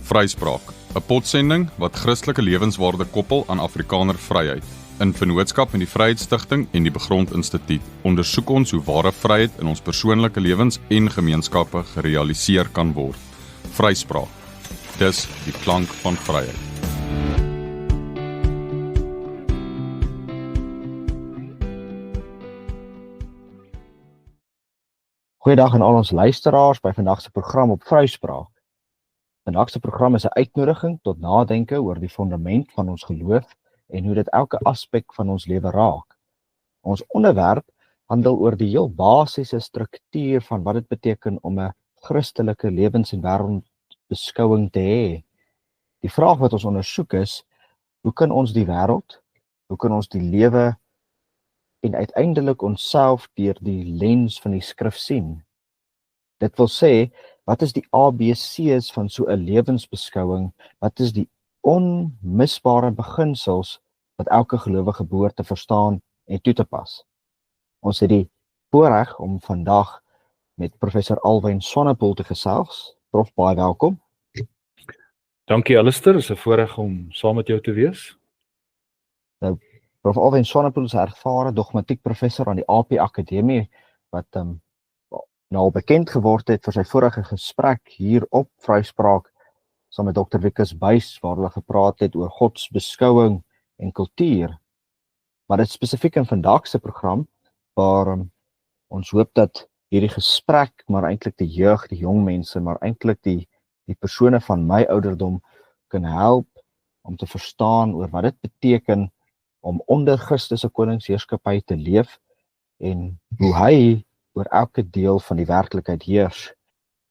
Vryspraak, 'n potsending wat Christelike lewenswaarde koppel aan Afrikaner vryheid. In vennootskap met die Vryheidsstigting en die Begrond Instituut ondersoek ons hoe ware vryheid in ons persoonlike lewens en gemeenskappe gerealiseer kan word. Vryspraak, dis die klank van vryheid. Goeiedag aan al ons luisteraars by vandag se program op Vryspraak. Vandag se program is 'n uitnodiging tot nadenke oor die fondament van ons geloof en hoe dit elke aspek van ons lewe raak. Ons onderwerp handel oor die heel basiese struktuur van wat dit beteken om 'n Christelike lewens- en wêreldbeskouing te hê. Die vraag wat ons ondersoek is, hoe kan ons die wêreld, hoe kan ons die lewe en uiteindelik onsself deur die lens van die skrif sien? Dit wil sê, wat is die ABC's van so 'n lewensbeskouing? Wat is die onmisbare beginsels wat elke gelowige behoort te verstaan en toe te pas? Ons het die voorreg om vandag met professor Alwyn Swanepoel te gesels. Prof, baie welkom. Dankie Alistair, is 'n voorreg om saam met jou te wees. Nou, Prof Alwyn Swanepoel is 'n ervare dogmatiek professor aan die AP Akademie wat nou bekend geword het vir sy vorige gesprek hier op Vryspraak saam met Dr. Wikus Buys, waar hulle gepraat het oor godsbeskouing en kultuur. Maar dit spesifiek in vandag se program, waar ons hoop dat hierdie gesprek, maar eintlik die jeug, die jong mense, maar eintlik die persone van my ouderdom kan help om te verstaan oor wat dit beteken om onder Christus se koningsheerskappy te leef en hoe hy oor elke deel van die werklikheid heers.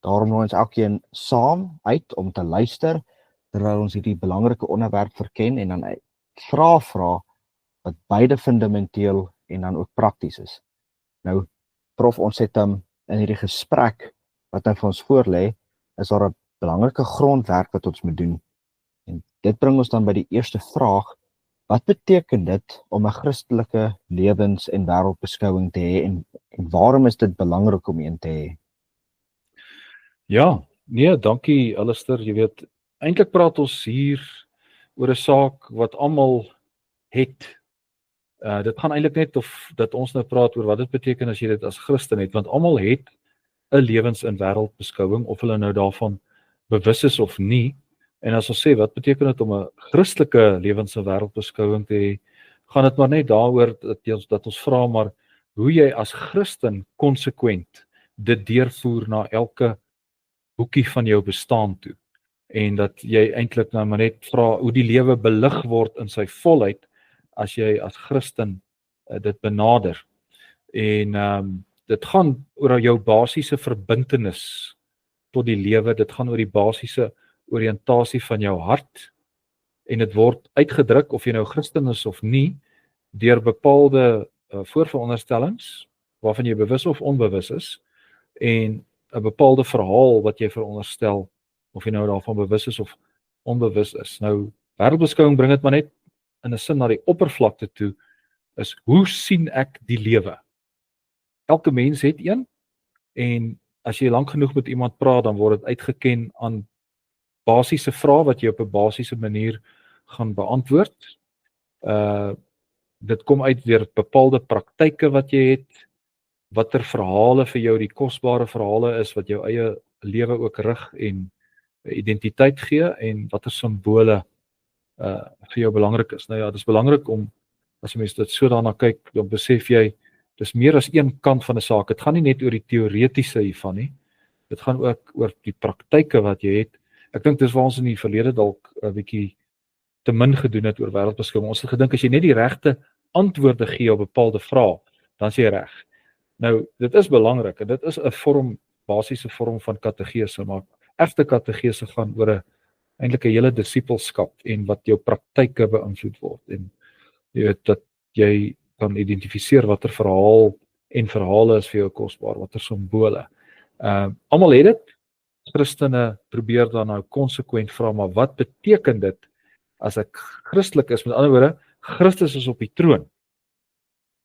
Daarom nooi ons elkeen saam uit om te luister terwyl ons hierdie belangrike onderwerp verken en dan vra wat beide fundamenteel en dan ook prakties is. Nou, Prof, ons het in hierdie gesprek wat nou vir ons voorlê, is daar 'n belangrike grondwerk wat ons moet doen. En dit bring ons dan by die eerste vraag: wat beteken dit om 'n Christelike lewens- en wêreldbeskouing te hê en waarom is dit belangrik om een te hê? Ja, nee, dankie Alistair. Jy weet, eintlik praat ons hier oor 'n saak wat almal het. Dit gaan eintlik net of dat ons nou praat oor wat dit beteken as jy dit as Christen het, want almal het 'n lewens- en wêreldbeskouing, of hulle nou daarvan bewus is of nie. En as ons sê, wat beteken dit om 'n Christelike lewens- en wêreldbeskouing te hê, gaan dit maar net daaroor dat ons vra maar hoe jy as Christen konsekwent dit deurvoer na elke hoekie van jou bestaan toe. En dat jy eintlik nou maar net vra hoe die lewe belig word in sy volheid as jy as Christen dit benader. En dit gaan oor jou basiese verbintenis tot die lewe, dit gaan oor die basiese oriëntasie van jou hart, en dit word uitgedruk of jy nou Christen is of nie, deur bepaalde voorveronderstellings waarvan jy bewus of onbewus is, en 'n bepaalde verhaal wat jy veronderstel of jy nou daarvan bewus is of onbewus is. Nou, wêreldbeskouing bring dit maar net in 'n sin na die oppervlakte toe, is hoe sien ek die lewe? Elke mens het een, en as jy lank genoeg met iemand praat, dan word dit uitgeken aan basiese vrae wat jy op 'n basiese manier gaan beantwoord. Dit kom uit deur bepaalde praktyke wat jy het, watter verhale vir jou die kosbare verhale is wat jou eie lewe ook rig en identiteit gee, en watter simbole vir jou belangrik is. Nou ja, dit is belangrik om, as jy mens dit so daarna kyk, dan besef jy, dis meer as een kant van 'n saak. Dit gaan nie net oor die teoretiese hiervan nie, dit gaan ook oor die praktyke wat jy het. Ek dink dis waar ons in die verlede dalk 'n bietjie te min gedoen het oor wêreldbeskouing. Ons het gedink as jy net die regte antwoorde gee op bepaalde vrae, dan is jy reg. Nou, dit is belangrik en dit is 'n basiese vorm van kategese, maar egte kategese gaan oor eintlik 'n hele disipelskap en wat jou praktyke beïnvloed word, en jy weet dat jy kan identifiseer watter verhaal en verhale is vir jou kosbaar, watter simbole. Almal het dit. Christene probeer dan nou konsekwent vra, maar wat beteken dit as ek Christelik is? Met ander woorde, Christus is op die troon.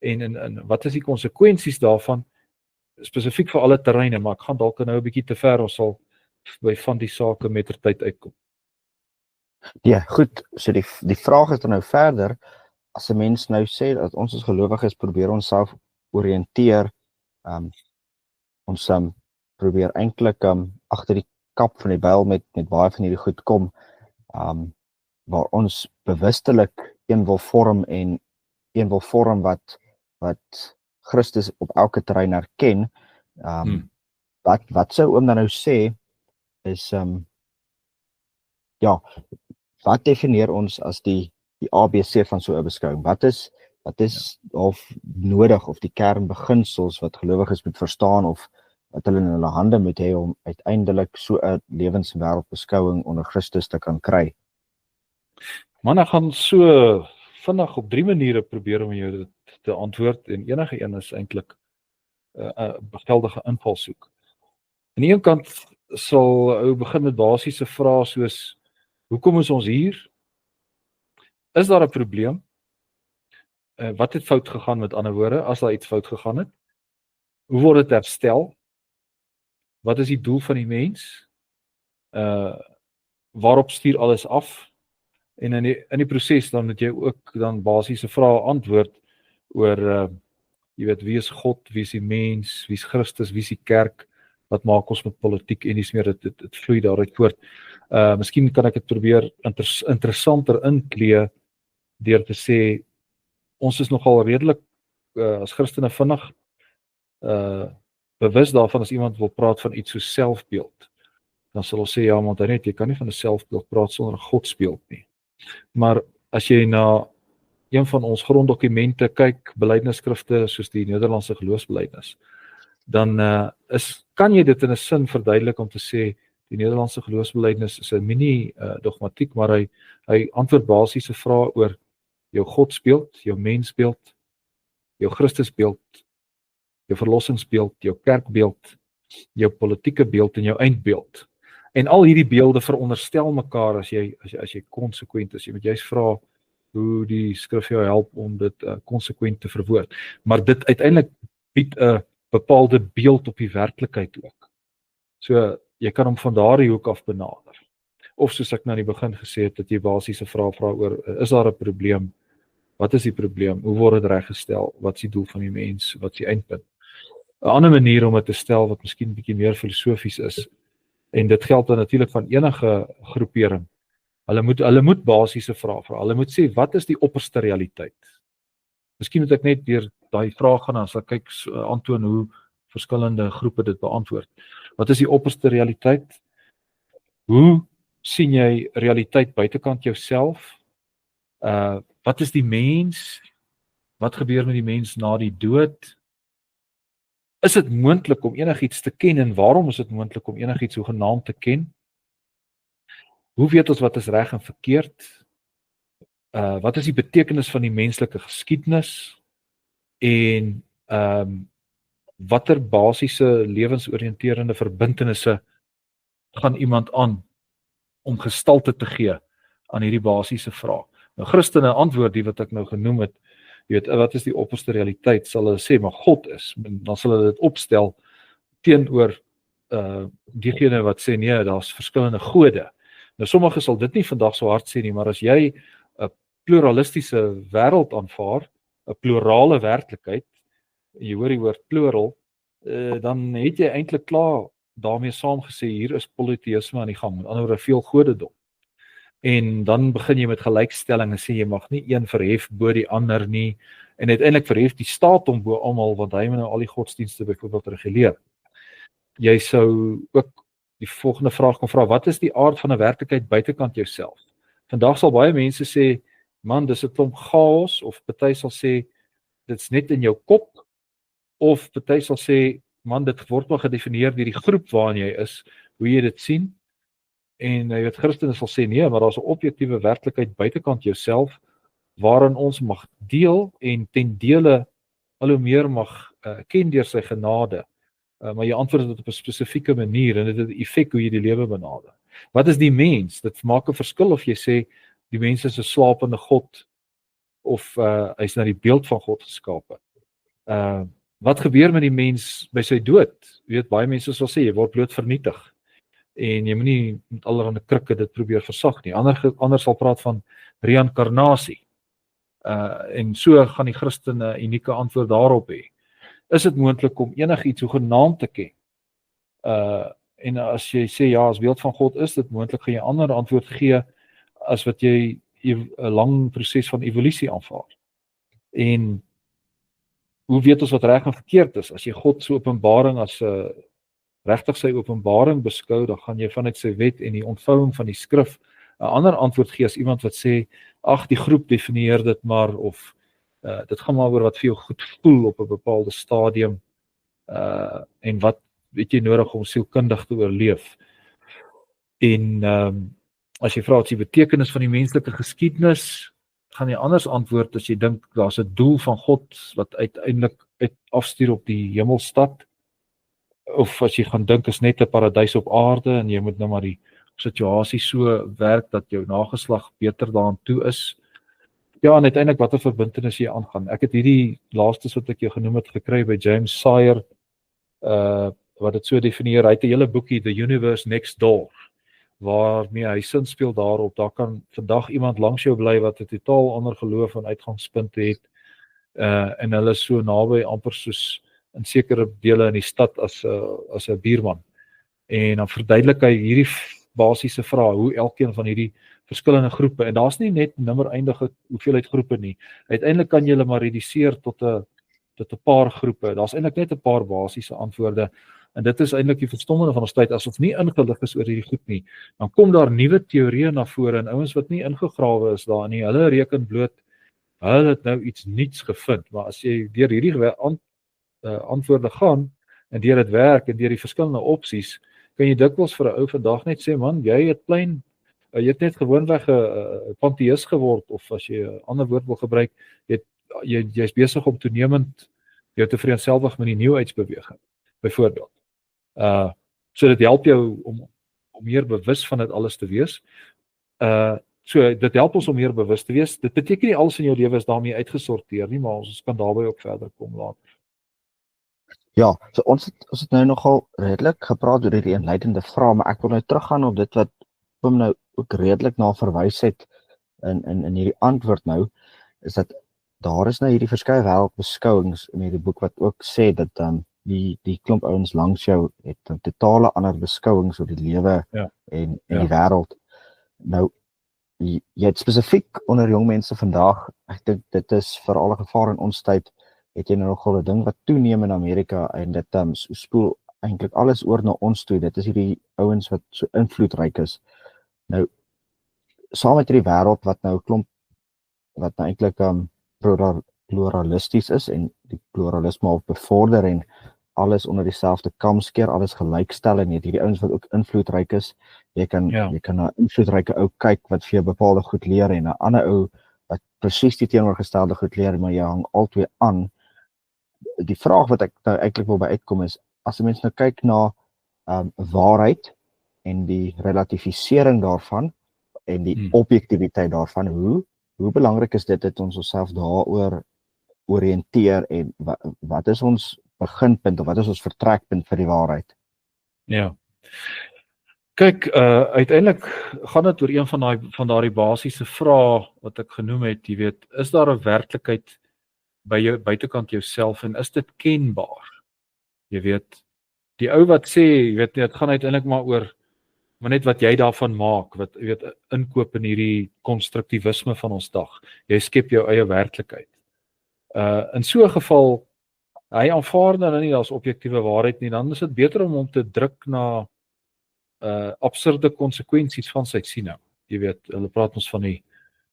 En wat is die konsekwensies daarvan? Spesifiek vir alle terreine, maar ek gaan dalk nou 'n bietjie te ver, ons sal by van die sake mettertyd uitkom. Ja, goed, so die vraag is dan nou verder, as 'n mens nou sê dat ons as gelowiges probeer ons self oriënteer, ons probeer eintlik agter die kap van die byl met baie van hierdie goed kom, waar ons bewustelik een wil vorm en een wil vorm wat Christus op elke terrein erken. Wat sou oom dan nou sê is ja, wat definieer ons as die ABC van so 'n beskouing? Wat is of nodig, of die kernbeginsels wat gelowiges moet verstaan of wat hulle in hulle hande moet hê om uiteindelik so 'n lewenswêreldbeskouing onder Christus te kan kry? Man, ek gaan so vinnig op 3 maniere probeer om jou dit te antwoord, en enige een is eintlik 'n geldige invalshoek. Aan die een kant sal ou begin met basiese vrae soos: hoekom is ons hier? Is daar 'n probleem? Wat het fout gegaan, met ander woorde, as daar iets fout gegaan het? Hoe word dit herstel? Wat is die doel van die mens? Waarop stuur alles af? En in die proses dan moet jy ook dan basiese vrae antwoord oor, jy weet, wie is God, wie is die mens, wie is Christus, wie is die kerk, wat maak ons met politiek en dis meer, dit vloei daaruit voort. Miskien kan ek dit probeer interessanter inklee deur te sê, ons is nogal redelik as Christene vinnig bewus daarvan as iemand wil praat van iets soos selfbeeld. Dan sal ons sê, ja, want jy kan nie van 'n selfbeeld praat sonder 'n godsbeeld nie. Maar as jy na een van ons gronddokumente kyk, belydenisskrifte soos die Nederlandse geloofsbelydenis, dan kan jy dit in 'n sin verduidelik om te sê, die Nederlandse geloofsbelydenis is 'n mini dogmatiek, maar hy antwoord basiese vrae oor jou godsbeeld, jou mensbeeld, jou Christusbeeld, jou verlossingsbeeld, jou kerkbeeld, jou politieke beeld en jou eindbeeld. En al hierdie beelde veronderstel mekaar as jy konsekwent is. Jy moet juist vra hoe die skrif jou help om dit konsekwent te verwoord. Maar dit uiteindelik bied 'n bepaalde beeld op die werklikheid ook. So jy kan hom van daardie hoek af benader. Of soos ek nou in die begin gesê het, dat jy basiese vrae vra oor, is daar 'n probleem? Wat is die probleem? Hoe word dit reggestel? Wat is die doel van die mens? Wat is die eindpunt? 'n Ander manier om dit te stel wat miskien 'n bietjie meer filosofies is, en dit geld dan natuurlik van enige groepering. Hulle moet basiese vrae vra. Hulle moet sê, wat is die opperste realiteit? Miskien moet ek net deur daai vraag gaan, as ek kyk aantoon hoe verskillende groepe dit beantwoord. Wat is die opperste realiteit? Hoe sien jy realiteit buitekant jouself? Wat is die mens? Wat gebeur met die mens na die dood? Is dit moontlik om enigiets te ken, en waarom is dit moontlik om enigiets hoegenaamd te ken? Hoe weet ons wat is reg en verkeerd? Wat is die betekenis van die menslike geskiedenis? En watter basiese lewensoriënterende verbintenisse gaan iemand aan om gestalte te gee aan hierdie basiese vraag? Nou, Christene antwoord die wat ek nou genoem het, jy weet, wat is die opperste realiteit, sal hulle sê, maar God is, dan sal hulle dit opstel teenoor diegene wat sê, nee, daar's verskillende gode. Nou, sommige sal dit nie vandag so hard sê nie, maar as jy 'n pluralistiese wêreld aanvaar, 'n plurale werklikheid, en jy hoor die woord plural, dan het jy eintlik klaar daarmee saamgesê, hier is polytheïsme aan die gang, met ander woorde veel godedom. En dan begin jy met gelykstelling en sê jy mag nie een verhef bo die ander nie, en uiteindelik verhef die staat hom bo almal, want hy moet nou al die godsdienste byvoorbeeld reguleer. Jy sou ook die volgende vraag kan vra, wat is die aard van 'n werklikheid buitekant jouself? Vandag sal baie mense sê, man, dis 'n klomp chaos, of party sal sê, dit's net in jou kop, of party sal sê, man, dit word maar gedefinieer deur die groep waarin jy is, hoe jy dit sien. En jy weet, Christene sal sê, nee, maar daar's 'n objektiewe werklikheid buitekant jouself, waarin ons mag deel en ten dele al hoe meer mag ken deur sy genade. Maar jy antwoord dit op 'n spesifieke manier, en dit het 'n effek hoe jy die lewe benader. Wat is die mens? Dit maak 'n verskil of jy sê, die mens is 'n slapende God, of hy's na die beeld van God geskape. Wat gebeur met die mens by sy dood? Jy weet, baie mense sal sê, jy word bloot vernietig. en jy moenie met allerlei krikke dit probeer versag nie. Ander sal praat van reïnkarnasie. En so gaan die Christen 'n unieke antwoord daarop hê. Is dit moontlik om enigiets hoegenaamd te ken? En as jy sê ja, as beeld van God is dit moontlik, gaan jy 'n ander antwoord gee as wat jy 'n lang proses van evolusie aanvaar. En hoe weet ons wat reg en verkeerd is? As jy God se openbaring as 'n regtig sy openbaring beskou, dan gaan jy vanuit sy wet en die ontvouing van die skrif 'n ander antwoord gee as iemand wat sê, ag, die groep definieer dit maar, of dit gaan maar oor wat vir jou goed voel op 'n bepaalde stadium, en wat weet jy nodig om sielkundig te oorleef. En as jy vra wat is die betekenis van die menslike geskiedenis, gaan jy anders antwoord as jy dink daar's 'n doel van God wat uiteindelik afstuur op die hemelstad, of as jy gaan dink is net 'n paradys op aarde en jy moet nou maar die situasie so werk dat jou nageslag beter daaraan toe is. Ja, en uiteindelik watter verbintenis jy aangaan. Ek het hierdie laastes wat ek jou genoem het gekry by James Sire, wat dit so definieer. Hy het 'n hele boekie, The Universe Next Door, waarmee hy sin speel daarop. Daar kan vandag iemand langs jou bly wat 'n totaal ander geloof en uitgangspunte het, en hulle is so naby amper soos in sekere dele in die stad as 'n buurman. En dan verduidelik hy hierdie basiese vrae, hoe elkeen van hierdie verskillende groepe, en daar's nie net nimmer eindige hoeveelheid groepe nie. Uiteindelik kan jy hulle maar reduseer tot 'n paar groepe. Daar's eintlik net 'n paar basiese antwoorde. En dit is eintlik die verstommende van ons tyd, asof nie ingelig is oor hierdie goed nie. Dan kom daar nuwe teorieë na vore en ouens wat nie ingegrawe is daarin nie. Hulle reken bloot hulle het nou iets nuuts gevind, maar as jy deur hierdie antwoorde gaan en deur dit werk en deur die verskillende opsies, kan jy dikwels vir 'n ou vandag net sê, man, jy het net gewoonweg 'n pantheïs geword, of as jy 'n ander woord wil gebruik, jy's besig om toenemend jou te vereenselwig met die nuwheidsbeweging, byvoorbeeld. So dit help jou om meer bewus van dit alles te wees. So dit help ons om meer bewus te wees. Dit beteken nie alles in jou lewe is daarmee uitgesorteer nie, maar ons kan daarby ook verder kom later. Ja, so ons het nou nogal redelik gepraat oor hierdie inleidende vrae, maar ek wil nou teruggaan op dit wat Pim nou ook redelik na verwys het in hierdie antwoord nou, is dat daar is nou hierdie verskeie wêreldbeskouings in hierdie boek wat ook sê dat die klomp ouens langs jou het 'n totale ander beskouings oor die lewe en die wêreld. Nou, jy het spesifiek onder jong mense vandag, ek dink dit is veral 'n gevaar in ons tyd, het jy nou nogal 'n ding wat toeneem in Amerika, en dit spoel eintlik alles oor na ons toe. Dit is hierdie ouens wat so invloedryk is. Nou, saam met hierdie wêreld wat nou klomp, wat nou eintlik pluralisties is en die pluralisme al bevorder en alles onder dieselfde kam skeer, alles gelykstel, en hierdie ouens wat ook invloedryk is. Jy kan na 'n invloedryke ou kyk wat vir jou bepaalde goed leer, en 'n ander ou wat presies die teenoorgestelde goed leer, maar jy hang albei aan. Die vraag wat ek nou eintlik wil by uitkom is, as 'n mens nou kyk na waarheid en die relativisering daarvan en die objektiviteit daarvan, hoe belangrik is dit dat ons onsself daaroor oriënteer, en wat is ons beginpunt of wat is ons vertrekpunt vir die waarheid? Ja. Kyk, uiteindelik gaan dit oor een van daardie basiese vrae wat ek genoem het, jy weet, is daar 'n werklikheid by jou buitekant jouself, en is dit kenbaar? Jy weet, die ou wat sê, jy weet, dit gaan uiteindelik maar net wat jy daarvan maak, wat jy weet, inkoop in hierdie konstruktivisme van ons dag. Jy skep jou eie werklikheid. In so 'n geval, hy aanvaar nou nie as objektiewe waarheid nie, dan is dit beter om hom te druk na absurde konsekwensies van sy siening. Jy weet, hulle praat ons van die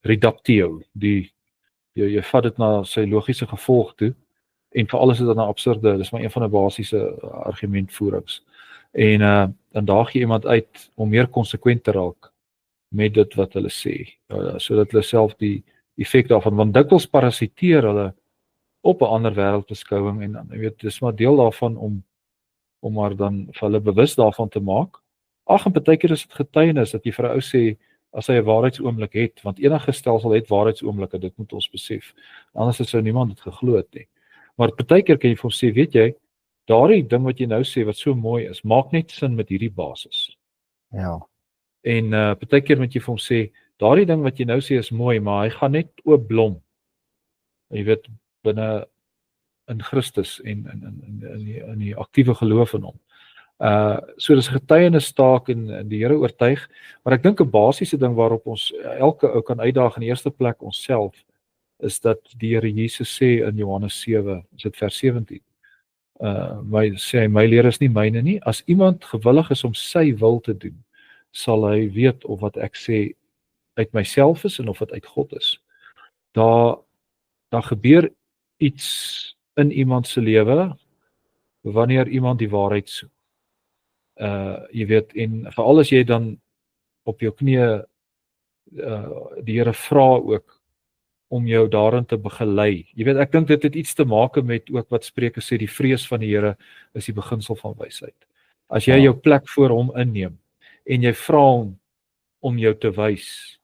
reductio, jy vat dit na sy logiese gevolg toe, en vir alles is dit 'n absurde, dis maar een van die basiese argumentvoerings. En daag jy iemand uit om meer konsekwent te raak met dit wat hulle sê, sodat hulle self die effek daarvan, want dikwels parasiteer hulle op 'n ander wêreldbeskouing, en jy weet, dis maar deel daarvan om maar dan vir hulle bewus daarvan te maak. Ag, en partykeer is dit getuienis dat jy vir 'n ou sê, as hy 'n waarheidsoomblik het, want enige stelsel het waarheidsoomblikke, dit moet ons besef. Anders sou niemand dit geglo het nie. Maar partykeer kan jy vir hom sê, weet jy, daardie ding wat jy nou sê wat so mooi is, maak net sin met hierdie basis. Ja. En partykeer moet jy vir hom sê, daardie ding wat jy nou sê is mooi, maar hy gaan net oopblom. Jy weet, binne in Christus en in die aktiewe geloof in hom. So dis 'n getuienistaak en die Here oortuig, maar ek dink 'n basiese ding waarop ons elke ou kan uitdaag in die eerste plek onsself, is dat die Here Jesus sê in Johannes 7, is dit vers 17, my leer is nie myne nie, as iemand gewillig is om sy wil te doen, sal hy weet of wat ek sê uit myself is en of dit uit God is. Daar gebeur iets in iemand se lewe wanneer iemand die waarheid soek. Jy weet, en veral as jy dan op jou knieë die Here vra ook om jou daarin te begelei. Jy weet, ek dink dit het iets te maak met ook wat Spreuke sê, die vrees van die Here is die beginsel van wysheid. As jy jou plek voor hom inneem en jy vra hom om jou te wys,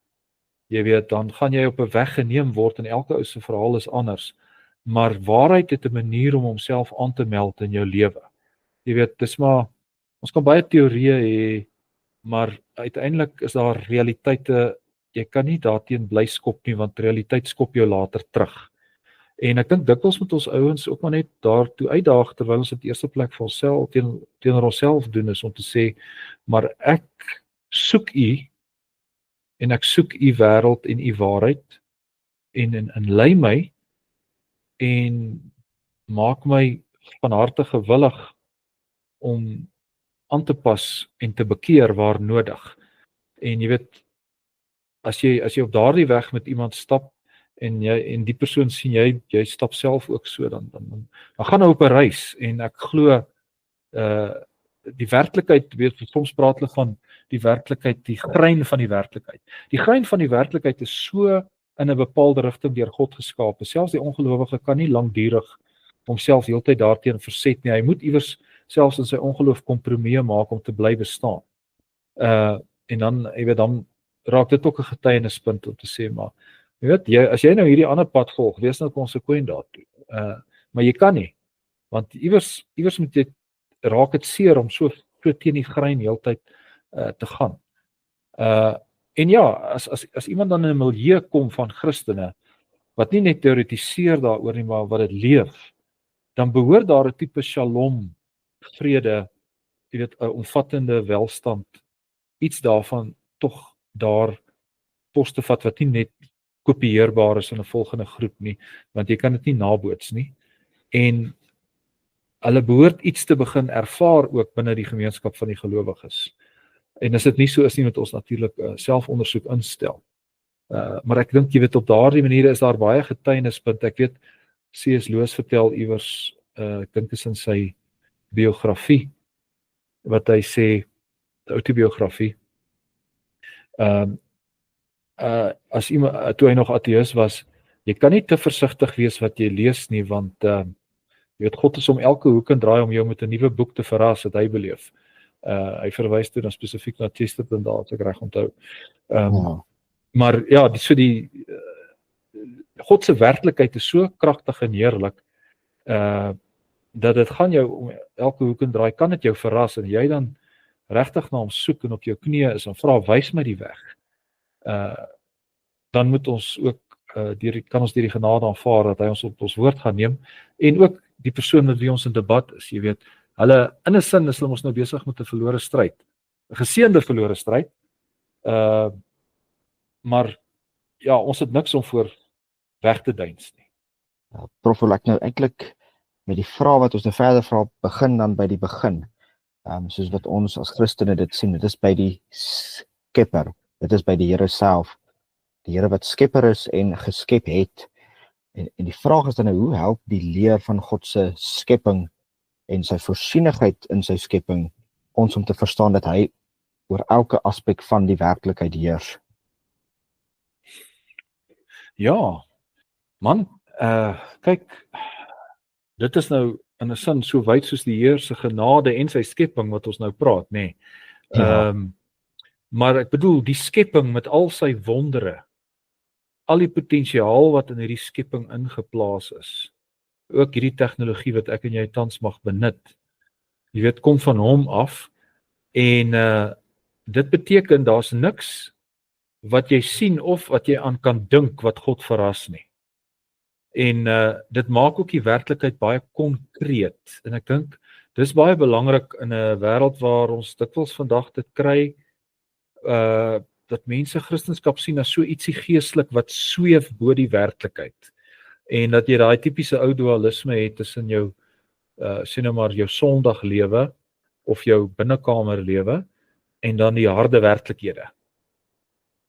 jy weet, dan gaan jy op 'n weg geneem word en elke ou se verhaal is anders. Maar waarheid het 'n manier om homself aan te meld in jou lewe. Jy weet, dis maar, ons kan baie teorieë hê, maar uiteindelik is daar realiteite, jy kan nie daarteen bly skop nie, want realiteit skop jou later terug. En ek dink dikwels moet ons ouens ook maar net daartoe uitdaag, terwyl ons dit eerste plek vir onsself, teenoor onsself doen, is om te sê, maar ek soek u, en ek soek u wêreld en u waarheid, en lei my, en maak my van harte gewillig om aan te pas en te bekeer waar nodig. En jy weet, as jy op daardie weg met iemand stap en die persoon sien jy stap self ook so, dan gaan nou op 'n reis. En ek glo die werklikheid, weet, soms praat hulle van die werklikheid, die grein van die werklikheid. Die grein van die werklikheid is so in 'n bepaalde rigting deur God geskape. Selfs die ongelowige kan nie lankdurig homself heeltyd daarteen verset nie. Hy moet iewers selfs in sy ongeloof kompromieë maak om te bly bestaan. En dan, jy weet, dan raak dit ook 'n getuienispunt om te sê, maar jy weet, as jy nou hierdie ander pad volg, wees nou konsekwent daartoe. Maar jy kan nie, want iewers moet jy raak dit seer om so teen die grein heeltyd te gaan. En ja, as iemand dan in 'n milieu kom van Christene wat nie net teoretiseer daaroor nie, maar wat dit leef, dan behoort daar 'n tipe shalom, vrede, jy weet, 'n omvattende welstand, iets daarvan tog daar pos te vat wat nie net kopieerbaar is in 'n volgende groep nie, want jy kan dit nie naboots nie. En hulle behoort iets te begin ervaar ook binne die gemeenskap van die gelowiges. En as dit nie so is nie, moet ons natuurlik selfondersoek instel. Maar ek dink, jy weet, op daardie maniere is daar baie getuienispunte. Ek weet, C.S. Lewis vertel iewers, ek dink is in sy biografie, wat hy sê, autobiografie, as iemand, toe hy nog ateïs was, jy kan nie te versigtig wees wat jy lees nie, want jy weet, God is om elke hoek en draai om jou met 'n nuwe boek te verras, wat hy beleef. Hy verwys toe dan spesifiek na Chesterton daar, as ek reg onthou. Maar ja, God se werklikheid is so kragtig en heerlik, dat dit gaan jou om elke hoek en draai, kan dit jou verras, en jy dan regtig na hom soek en op jou knieë is en vra, wys my die weg. Dan moet ons ook, kan ons deur die genade aanvaar dat hy ons op ons woord gaan neem, en ook die persoon met wie ons in debat is, jy weet, hulle, in 'n sin is hulle ons nou besig met 'n verlore stryd, 'n geseënde verlore stryd, maar ja, ons het niks om voor weg te deins nie. Prof, wil ek nou eintlik met die vraag wat ons nou verder vra, begin dan by die begin. Soos wat ons as Christene dit sien, dit is by die Skepper, dit is by die Here self, die Here wat Skepper is en geskep het. En die vraag is dan nou, hoe help die leer van God se skepping en sy voorsienigheid in sy skepping ons om te verstaan dat hy oor elke aspek van die werklikheid heers? Ja, man, kyk, dit is nou in 'n sin so wyd soos die Heer se genade en sy skepping wat ons nou praat, nê. Maar ek bedoel, die skepping met al sy wondere, al die potensiaal wat in hierdie skepping ingeplaas is, ook hierdie tegnologie wat ek en jy tans mag benut, jy weet, kom van hom af, en dit beteken daar's niks wat jy sien of wat jy aan kan dink wat God verras nie. En dit maak ook die werklikheid baie konkreet. En ek dink dis baie belangrik in 'n wêreld waar ons dikwels vandag dit kry, dat mense Christendom sien as so ietsie geestelik wat sweef bo die werklikheid. En dat jy daai tipiese ou dualisme het tussen jou sê nou maar jou Sondaglewe of jou binnekamerlewe en dan die harde werklikhede.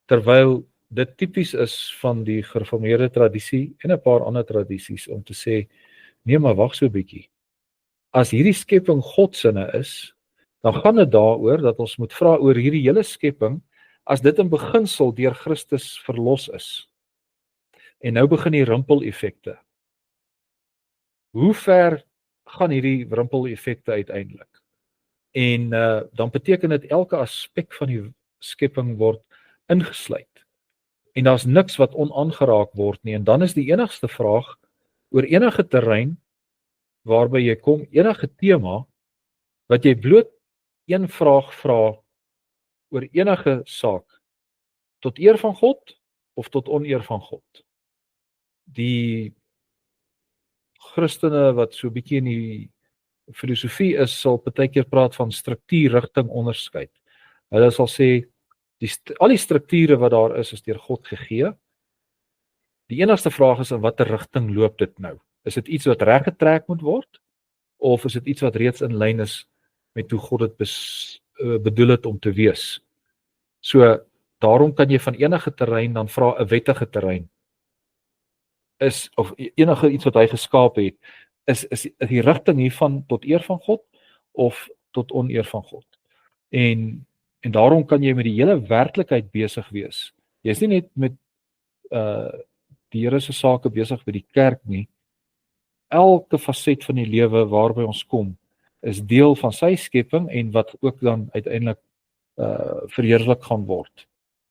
Terwyl dit tipies is van die gereformeerde tradisie en 'n paar ander tradisies om te sê, nee maar wag so 'n bietjie. As hierdie skepping Godsinne is, dan gaan dit daaroor dat ons moet vra oor hierdie hele skepping as dit in beginsel deur Christus verlos is. En nou begin die rimpel-effekte. Hoe ver gaan hierdie rimpel-effekte uiteindelik? En dan beteken dit elke aspek van die skepping word ingesluit. En daar's niks wat onaangeraak word nie. En dan is die enigste vraag oor enige terrein waarby jy kom, enige tema wat jy bloot een vraag vra oor enige saak, tot eer van God of tot oneer van God. Die Christene wat so 'n bietjie in die filosofie is, sal partykeer praat van struktuur, rigting, onderskeid. Hulle sal sê, al die strukture wat daar is deur God gegee. Die enigste vraag is in watter rigting loop dit nou? Is dit iets wat reggetrek moet word? Of is dit iets wat reeds in lyn is met hoe God dit bedoel het om te wees? So, daarom kan jy van enige terrein dan vra 'n wettige terrein. Of enige iets wat hy geskaap het, is die rigting hiervan tot eer van God of tot oneer van God? En daarom kan jy met die hele werklikheid besig wees. Jy is nie net met die Here se sake besig by die kerk nie. Elke faset van die lewe waarby ons kom, is deel van sy skepping en wat ook dan uiteindelik verheerlik gaan word.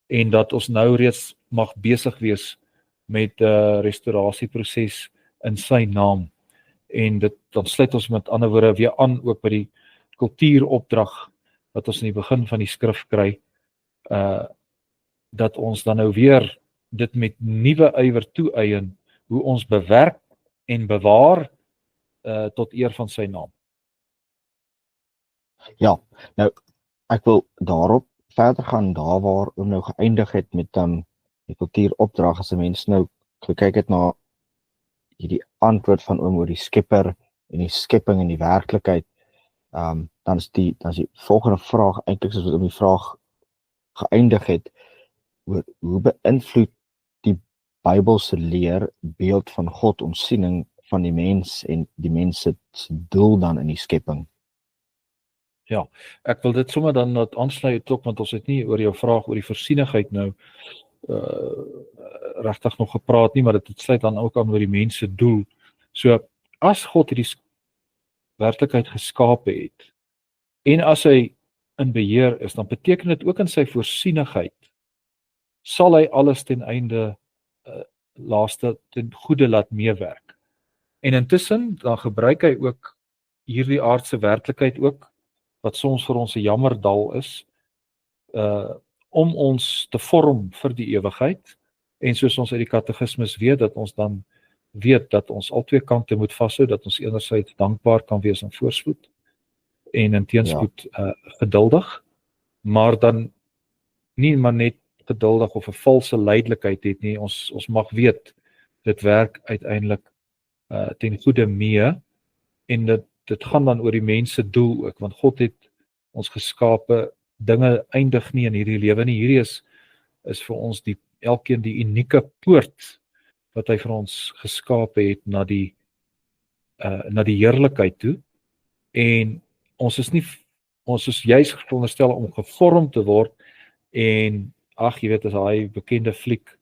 En dat ons nou reeds mag besig wees met restaurasieproses in sy naam. En dan sluit ons met ander woorde weer aan ook by die kultuuropdrag wat ons in die begin van die skrif kry, dat ons dan nou weer dit met nuwe ywer toeëien, hoe ons bewerk en bewaar tot eer van sy naam. Ja, nou ek wil daarop verder gaan daar waar ons nou geëindig het met die kultuuropdrag. As 'n mens nou gekyk het na hierdie antwoord van oom oor die skepper en die skepping en die werklikheid, dan is die volgende vraag eintlik soos wat om die vraag geëindig het, hoe beïnvloed die Bybelse leer beeld van God ons siening van die mens en die mens se doel dan in die skepping? Ja, ek wil dit sommer dan aansluit ook, want ons het nie oor jou vraag oor die voorsienigheid nou regtig nog gepraat nie, maar dit sluit dan ook aan oor die mens se doel. So, as God hierdie werklikheid geskape het, en as hy in beheer is, dan beteken dit ook in sy voorsienigheid, sal hy alles ten einde laaste ten goeie laat meewerk. En intussen, dan gebruik hy ook hierdie aardse werklikheid ook, wat soms vir ons 'n jammerdal is, om ons te vorm vir die ewigheid, en soos ons uit die katekismes weet, dat ons dan weet dat ons al twee kante moet vashou, dat ons enerzijds dankbaar kan wees in voorspoed, en in teenspoed geduldig, maar dan nie maar net geduldig of 'n valse lydelikheid het nie, ons mag weet, dit werk uiteindelik ten goeie mee, en dit gaan dan oor die mens se doel ook, want God het ons geskape, dinge eindig nie in hierdie lewe nie, hierdie is vir ons elkeen die unieke poort, wat hy vir ons geskape het na die heerlikheid toe, en ons is juist veronderstel om gevorm te word, en jy weet, as hy bekende fliek,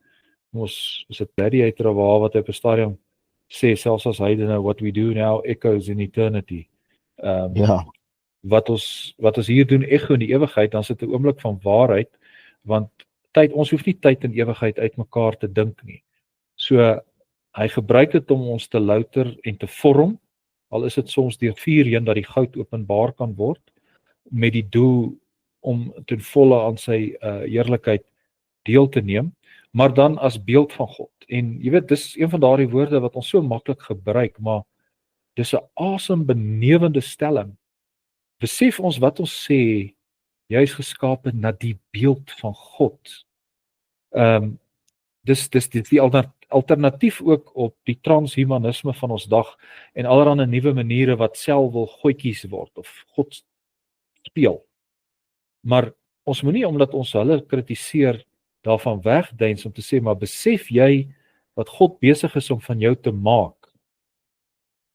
is dit Gladiator of waar, wat hy op 'n stadium sê, selfs as heidene, what we do now echoes in eternity. Wat ons hier doen, echo in die ewigheid, dan is dit 'n oomblik van waarheid, want ons hoef nie tyd en ewigheid uit mekaar te dink nie. So, hy gebruik dit om ons te louter en te vorm, al is dit soms deur vuur heen dat die goud openbaar kan word, met die doel om ten volle aan sy heerlikheid deel te neem, maar dan as beeld van God. En jy weet, dis een van daardie woorde wat ons so maklik gebruik, maar dis 'n asembenewende stelling. Besef ons wat ons sê, jy is geskape na die beeld van God. Dis die alternatief ook op die transhumanisme van ons dag en allerlei nuwe maniere wat self wil goedjies word of God speel. Maar ons moenie omdat ons hulle kritiseer daarvan wegdeins om te sê, maar besef jy wat God besig is om van jou te maak?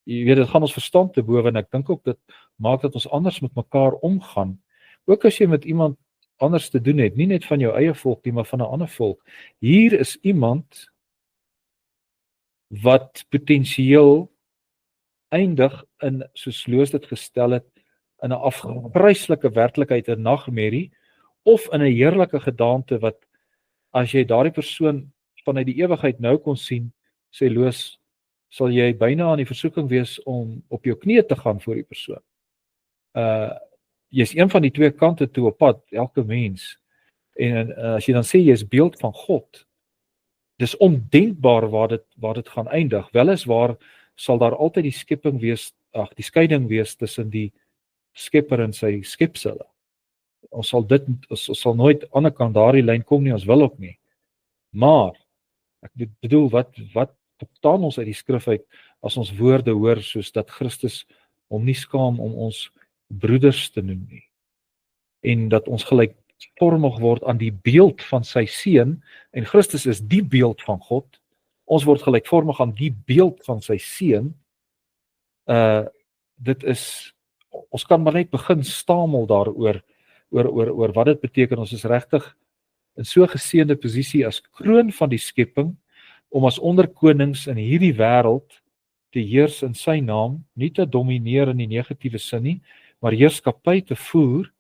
Jy weet, dit gaan ons verstand te bowe en ek dink ook dit maak dat ons anders met mekaar omgaan. Ook as jy met iemand anders te doen het, nie net van jou eie volk nie, maar van 'n ander volk. Hier is iemand wat potensieel eindig in, soos Loos dit gestel het, in 'n afgryslike werklikheid, 'n nagmerrie, of in 'n heerlike gedaante wat, as jy daardie persoon vanuit die ewigheid nou kon sien, sê Loos, sal jy byna aan die versoeking wees om op jou knieë te gaan voor die persoon. Jy is een van die twee kante toe op pad, elke mens. En as jy dan sê jy is beeld van God, dis ondenkbaar waar dit gaan eindig. Weliswaar sal daar altyd die skepping wees, die skeiding wees tussen die skepper en sy skepsele. Ons sal nooit aan die kant daardie lyn kom nie, ons wil ook nie. Maar ek bedoel, wat verstaan ons uit die skrif uit as ons woorde hoor soos dat Christus hom nie skaam om ons broeders te noem nie, en dat ons gelykvormig word aan die beeld van sy seun, en Christus is die beeld van God, ons word gelykvormig aan die beeld van sy seun. Dit is, ons kan maar net begin stamel daaroor, oor wat dit beteken. Ons is regtig in so 'n geseënde posisie as kroon van die skepping, om as onderkonings in hierdie wêreld te heers in sy naam, nie te domineer in die negatiewe sin nie, maar heerskappy te voer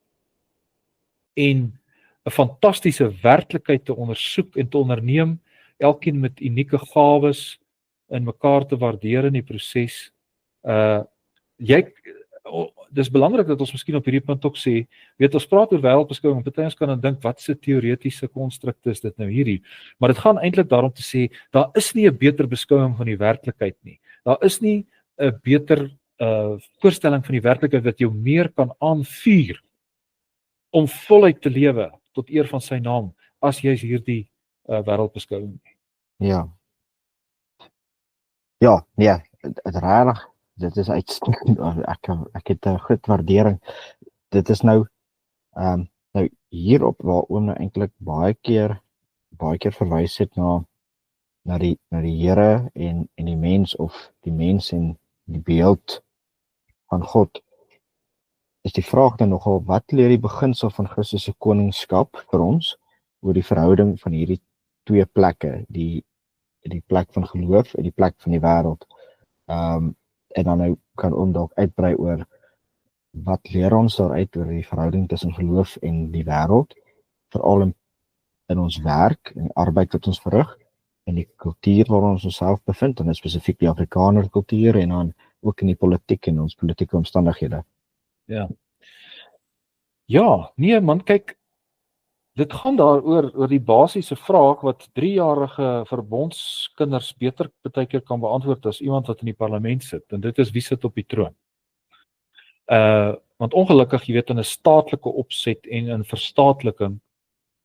en 'n fantastiese werklikheid te ondersoek en te onderneem, elkeen met unieke gawes in mekaar te waardeer in die proses. Dis belangrik dat ons miskien op hierdie punt ook sê, weet, ons praat oor wêreldbeskouing, party ons kan dan dink, wat se teoretiese konstrukte is dit nou hierdie? Maar dit gaan eintlik daarom te sê, daar is nie 'n beter beskouing van die werklikheid nie. Daar is nie 'n beter voorstelling van die werklikheid wat jou meer kan aanvuur om voluit te lewe tot eer van sy naam, as jy hierdie wêreldbeskouing. Ja, nee, regtig, dit is uitstekend. Ek het 'n groot waardering. Dit is nou hierop waar oom nou eintlik baie keer verwys het na die Here en die mens, of die mens en die beeld van God. Is die vraag dan nogal, wat leer die beginsel van Christus se koningskap vir ons oor die verhouding van hierdie twee plekke, die plek van geloof en die plek van die wêreld? En dan nou kan ons dalk uitbrei oor wat leer ons daaruit oor die verhouding tussen geloof en die wêreld, veral in ons werk en die arbeid wat ons verrig, en die kultuur waarin ons onsself bevind, en spesifiek die Afrikaner kultuur, en dan ook in die politiek en ons politieke omstandighede. Ja, nee man, kyk, dit gaan daaroor oor die basiese vraag wat 3-jarige verbondskinders beter baie keer kan beantwoord as iemand wat in die parlement sit, en dit is wie sit op die troon. Want ongelukkig, jy weet, in 'n staatlike opset en in verstaatliking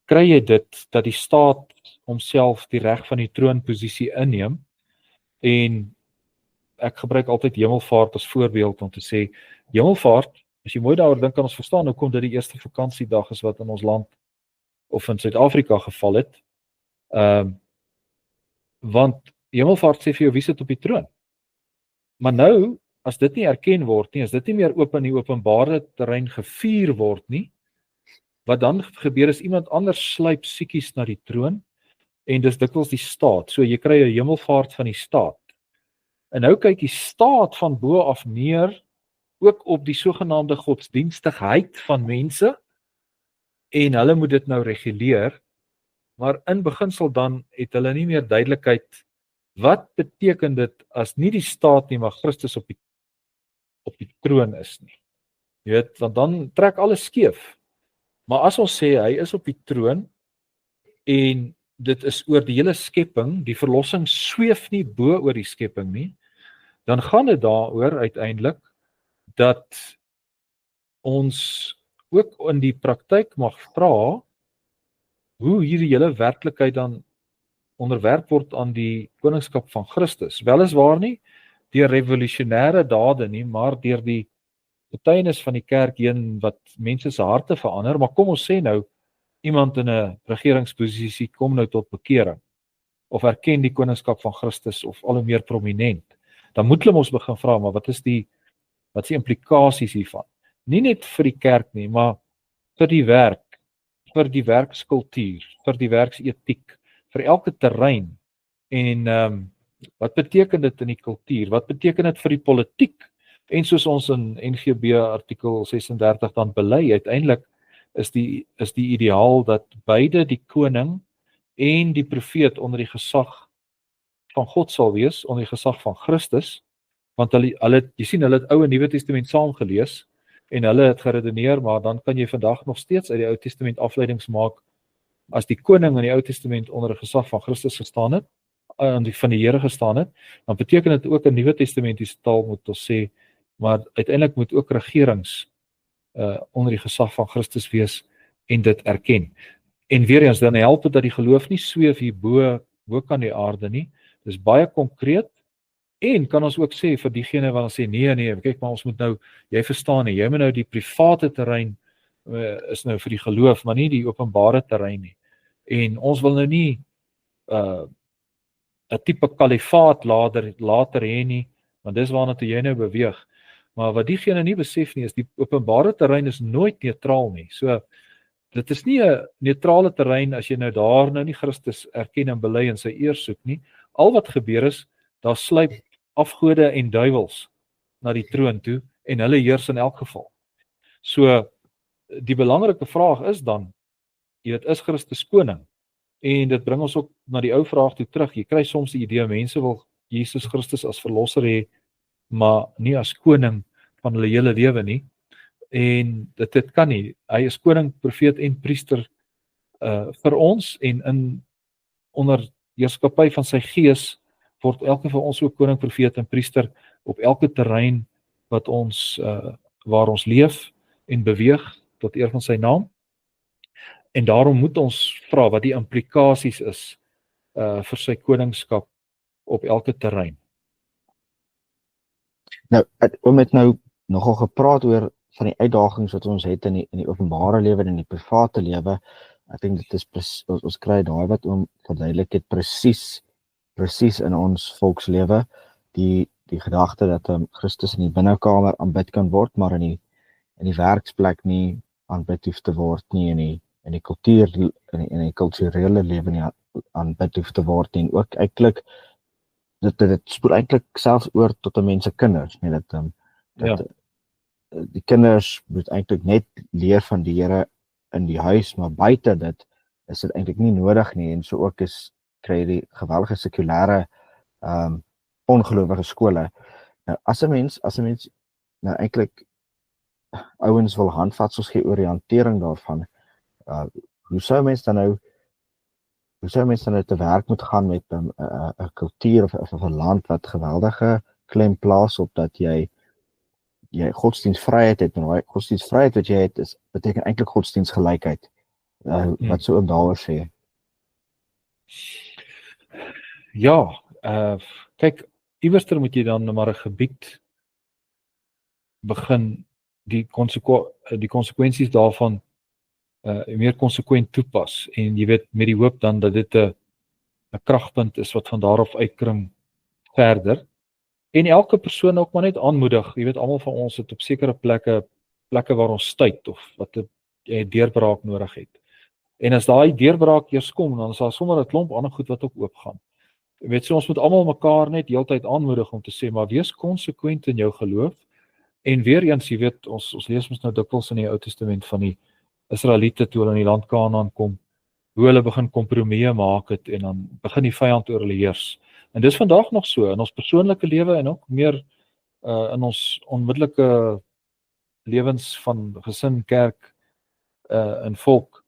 kry jy dit dat die staat homself die reg van die troonposisie inneem, en ek gebruik altyd hemelvaart as voorbeeld om te sê, hemelvaart, as jy mooi daaroor dink, kan ons verstaan hoekom dit die eerste vakansiedag is wat in ons land of in Suid-Afrika geval het, want hemelvaart sê vir jou wie sit op die troon. Maar nou, as dit nie erken word nie, as dit nie meer oop in die openbare terrein gevier word nie, wat dan gebeur is, iemand anders sluip siekies na die troon, en dis dikwels die staat. So jy kry 'n hemelvaart van die staat. En nou kyk die staat van bo af neer, ook op die sogenaamde godsdienstigheid van mense, en hulle moet dit nou reguleer, maar in beginsel dan het hulle nie meer duidelikheid, wat beteken dit as nie die staat nie, maar Christus op die troon is nie. Jy weet, want dan trek alles skeef. Maar as ons sê hy is op die troon en dit is oor die hele skepping, die verlossing sweef nie bo oor die skepping nie, dan gaan dit daaroor uiteindelik dat ons ook in die praktyk mag vra hoe hierdie hele werklikheid dan onderwerp word aan die koningskap van Christus. Weliswaar nie deur revolusionêre dade nie, maar deur die getuienis van die kerk heen wat mense se harte verander. Maar kom ons sê nou, iemand in 'n regeringsposisie kom nou tot bekering of erken die koningskap van Christus of al hoe meer prominent. Dan moet hulle ons begin vra, maar wat is die implikasies hiervan? Nie net vir die kerk nie, maar vir die werk, vir die werkskultuur, vir die werksetiek, vir elke terrein. En wat beteken dit in die kultuur? Wat beteken dit vir die politiek? En soos ons in NGB artikel 36 dan bely, uiteindelik is die ideaal dat beide die koning en die profeet onder die gesag van God sal wees, onder die gesag van Christus, want jy sien, hulle het Ou en Nuwe Testament saam gelees, en hulle het geredeneer, maar dan kan jy vandag nog steeds uit die Ou Testament afleidings maak, as die koning in die Ou Testament onder die gesag van Christus gestaan het, van die Here gestaan het, dan beteken dit ook in Nuwe Testamentiese taal moet ons sê, maar uiteindelik moet ook regerings onder die gesag van Christus wees en dit erken. En weer eens, dan help dit dat die geloof nie sweef hier bo kan die aarde nie. Dis baie konkreet, en kan ons ook sê vir diegene wat ons sê, nee, kyk maar ons moet nou, jy verstaan nie, jy moet nou die private terrein is nou vir die geloof, maar nie die openbare terrein nie. En ons wil nou nie 'n tipe kalifaat later hê nie, want dis waarna toe jy nou beweeg. Maar wat diegene nie besef nie, is die openbare terrein is nooit neutraal nie. So, dit is nie 'n neutrale terrein as jy nou daar nou nie Christus erken en bely en sy eer soek nie. Al wat gebeur is, daar sluip afgode en duiwels na die troon toe, en hulle heers in elk geval. So, die belangrike vraag is dan, jy weet, is Christus koning? En dit bring ons ook na die ou vraag toe terug. Jy kry soms die idee, mense wil Jesus Christus as verlosser hê, maar nie as koning van hulle hele lewe nie. En dit kan nie. Hy is koning, profeet en priester vir ons, en onder heerskappy van sy gees word elke van ons ook koning, profeet en priester op elke terrein wat ons waar ons leef en beweeg tot eer van sy naam. En daarom moet ons vra wat die implikasies is vir sy koningskap op elke terrein. Nou, om het nou nogal gepraat oor van die uitdagings wat ons het in die openbare lewe en in die private lewe. Ek dink dit is ons kry daai wat om verduidelik het presies in ons volkslewe die gedagte dat Christus in die binnekamer aanbid kan word, maar in die werksplek nie aanbid hoef te word nie, in die kultuur in die kulturele lewe nie aanbid hoef te word nie, en ook eintlik dit spoel eintlik selfs oor tot 'n mens se kinders, nie dat die kinders moet eintlik net leer van die Here in die huis, maar buite dit is dit eintlik nie nodig nie, en so ook kry jy die geweldige sekulêre ongelowige skole. Nou as 'n mens nou eintlik ouens wil handvatsels gee oriëntering daarvan, hoe sou mens dan nou te werk moet gaan met 'n kultuur of 'n land wat geweldige klem plaas op dat jy godsdienstvryheid het, en daai godsdienstvryheid wat jy het beteken eintlik godsdienstgelykheid. Wat sou oom daaroor sê? Ja, kyk, iewerster moet jy dan maar 'n gebied begin die konsekwensies daarvan meer konsekwent toepas, en jy weet, met die hoop dan dat dit 'n kragpunt is wat van daar af uitkring verder, en elke persoon ook maar net aanmoedig. Jy weet, almal van ons het op sekere plekke waar ons stuit, of wat 'n deurbraak nodig het, en as daai deurbraak eers kom, dan is daar sommer 'n klomp ander goed wat ook oopgaan. Jy weet, so ons moet almal mekaar net heeltyd aanmoedig om te sê, maar wees konsekwent in jou geloof, en weer eens, jy weet, ons lees ons nou dikwels in die Ou Testament van die Israeliete toe hulle in die land Kanaan kom, hoe hulle begin kompromieë maak het, en dan begin die vyand oor hulle heers. En dis vandag nog so, in ons persoonlike lewe, en ook meer in ons onmiddellike lewens van gesin, kerk, in volk,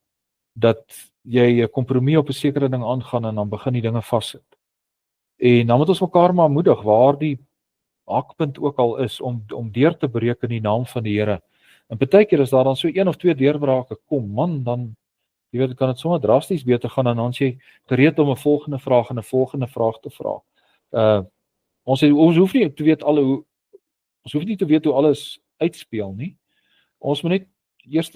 dat jy 'n kompromie op 'n sekere ding aangaan en dan begin die dinge vassit. En dan moet ons mekaar maar moedig, waar die hakpunt ook al is, om deur te breek in die naam van die Here. En partykeer as daar dan so 1 of 2 deurbrake kom, man, dan jy weet, kan dit sommer drasties beter gaan, en dan is jy gereed om 'n volgende vraag en 'n volgende vraag te vra. Ons hoef nie te weet hoe alles uitspeel nie. Ons moet net eers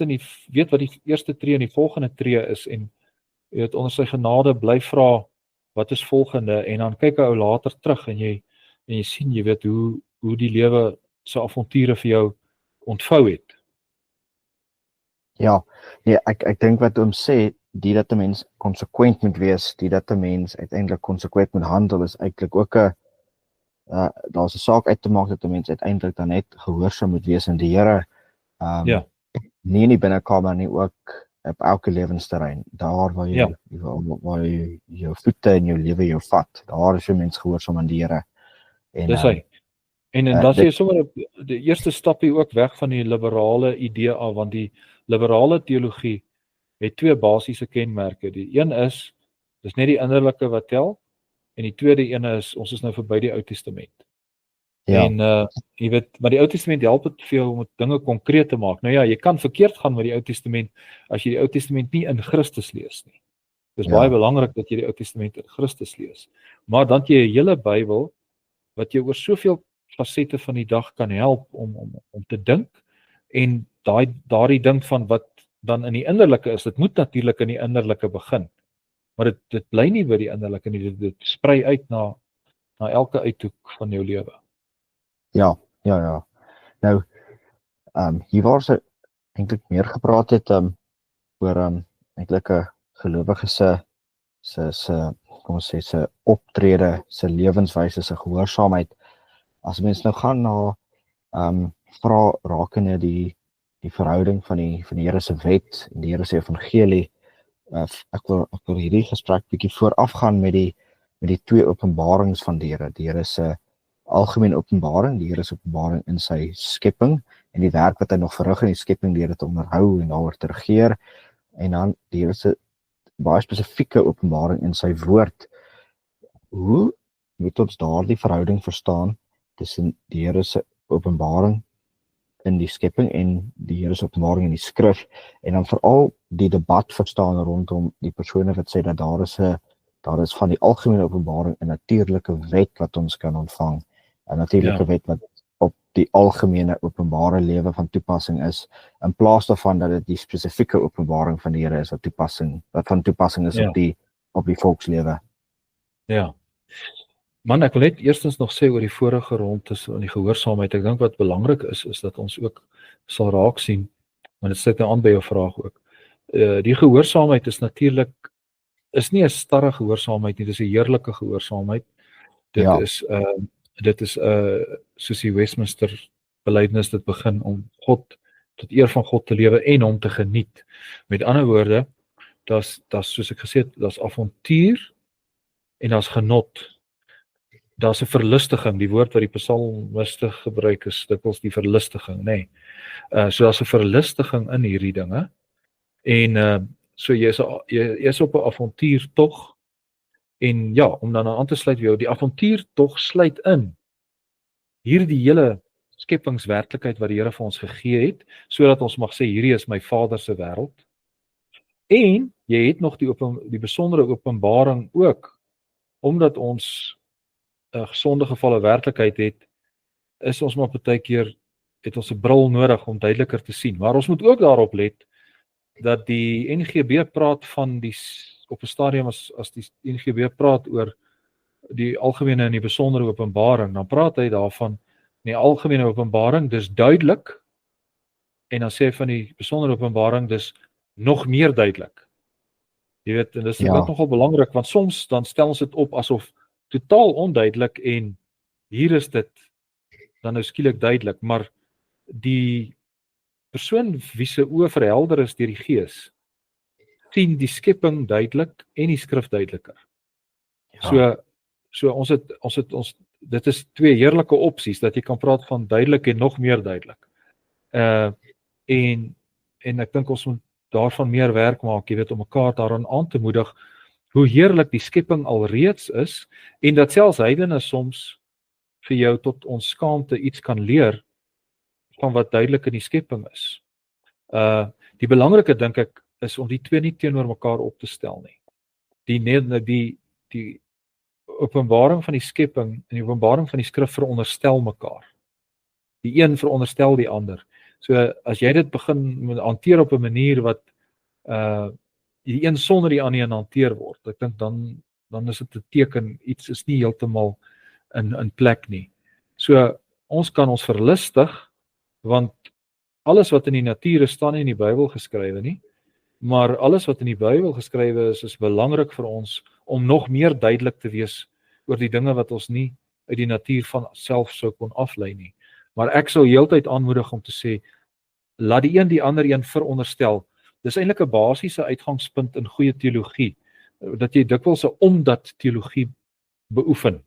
weet wat die eerste tree en die volgende tree is, en jy weet, onder sy genade bly vra wat is volgende, en dan kyk 'n ou later terug en jy sien, jy weet, hoe die lewe se avonture vir jou ontvou het. Ja, nee, ek dink wat sê, die dat 'n mens konsekwent moet wees, die dat 'n mens uiteindelik konsekwent moet handel, is eintlik ook daar's 'n saak uit te maak dat 'n mens uiteindelik dan net gehoorsaam moet wees aan die Here. Ja. Nie in die binnekamer nie, ook op elke lewensterrein. Daar waar jy waar jy jou voete en jou lewe jou vat, daar is jy mens gehoorsaam aan die Here. En Dis hy. En dan sê jy sommer die eerste stapie ook weg van die liberale idee af, want die liberale teologie het 2 basiese kenmerke. Die een is, dis net die innerlike wat tel, en die tweede ene is, ons is nou verby die Ou Testament. Ja. En jy weet, maar die Ou Testament help dit vir jou om dinge konkreet te maak. Nou ja, jy kan verkeerd gaan met die Ou Testament as jy die Ou Testament nie in Christus lees nie. Dis baie belangrik dat jy die Ou Testament in Christus lees. Maar dan jy 'n hele Bybel wat jou oor soveel fasette van die dag kan help om te dink, en daardie ding van wat dan in die innerlike is, dit moet natuurlik in die innerlike begin. Maar dit bly nie by die innerlike nie, dit sprei uit na elke uithoek van jou lewe. Ja. Nou, hier waar sy eintlik meer gepraat het oor eintlik 'n gelowige se kom ons sê se optrede, se lewenswyse, se gehoorsaamheid. As mens nou gaan na vra rakende die verhouding van die Here se wet en die Here se evangelie, ek wil hierdie gesprek bietjie voorafgaan met die 2 openbarings van die Here. Die Here se algemene openbaring, die Here se openbaring in sy skepping en die werk wat hy nog verrig in die skepping, die Here te onderhou en daaroor te regeer, en dan die Here se baie spesifieke openbaring in sy woord. Hoe moet ons daardie verhouding verstaan tussen die Here se openbaring in die skepping en die Here se openbaring in die skrif, en dan veral die debat verstaan rondom die persone wat sê dat daar is van die algemene openbaring 'n natuurlike wet wat ons kan ontvang, 'n natuurlike wet wat op die algemene openbare lewe van toepassing is, in plaas daarvan dat dit die spesifieke openbaring van die Here is wat van toepassing is op die volkslewe. Ja. Man, ek wil net eerstens nog sê oor die vorige rondes in die gehoorsaamheid. Ek dink wat belangrik is dat ons ook sal raak sien, want dit sluit nou aan by jou vraag ook. Die gehoorsaamheid is natuurlik nie 'n starre gehoorsaamheid nie, dis 'n heerlike gehoorsaamheid. Dit is soos die Westminster belydenis dit begin, om tot eer van God te lewe en hom te geniet. Met ander woorde, daar's soos ek gesê het, daar's avontuur en daar's genot. Daar's 'n verlustiging, die woord wat die psalmiste gebruik is dikwels die verlustiging, nê. So daar's 'n verlustiging in hierdie dinge. En so jy is op 'n avontuurtog. En ja, om dan aan te sluit vir jou, die avontuurtog sluit in hierdie hele skepingswerklikheid wat die Here vir ons gegee het, sodat ons mag sê hierdie is my Vader se wêreld. En jy het nog die besondere openbaring ook, omdat ons 'n gesonde gevalle werklikheid het, is ons maar partykeer het ons 'n bril nodig om duideliker te sien. Maar ons moet ook daarop let dat die NGB praat van op 'n stadium as die NGB praat oor die algemene en die besondere openbaring, dan praat hy daarvan die algemene openbaring, dis duidelik, en dan sê hy van die besondere openbaring, dis nog meer duidelik. Jy weet, en dis ook nogal belangrik, want soms dan stel ons dit op asof totaal onduidelik, en hier is dit dan nou skielik duidelik, maar die persoon wie se oë verhelder is deur die Gees, sien die skepping duidelik en die skrif duideliker. So ons dit is 2 heerlike opsies, dat jy kan praat van duidelik en nog meer duidelik. En ek dink ons moet daarvan meer werk maak, jy weet, om mekaar daaraan aan te moedig, hoe heerlik die skepping alreeds is, en dat selfs heidene soms vir jou tot ons skaamte iets kan leer van wat duidelik in die skepping is. Die belangrike, dink ek, is om die twee nie teenoor mekaar op te stel nie. Die openbaring van die skepping en die openbaring van die skrif veronderstel mekaar. Die een veronderstel die ander. So as jy dit begin hanteer op 'n manier wat die een sonder die ander een hanteer word, ek dink dan is dit 'n teken, iets is nie heeltemal in plek nie. So ons kan ons verlustig, want alles wat in die natuur is, staan nie in die Bybel geskrywe nie, maar alles wat in die Bybel geskrywe is belangrik vir ons om nog meer duidelik te wees oor die dinge wat ons nie uit die natuur van self sou kon aflei nie. Maar ek sou heeltyd aanmoedig om te sê, laat die een die ander een veronderstel. Dis eintlik 'n basiese uitgangspunt in goeie teologie, dat jy dikwels 'n omdat teologie beoefen.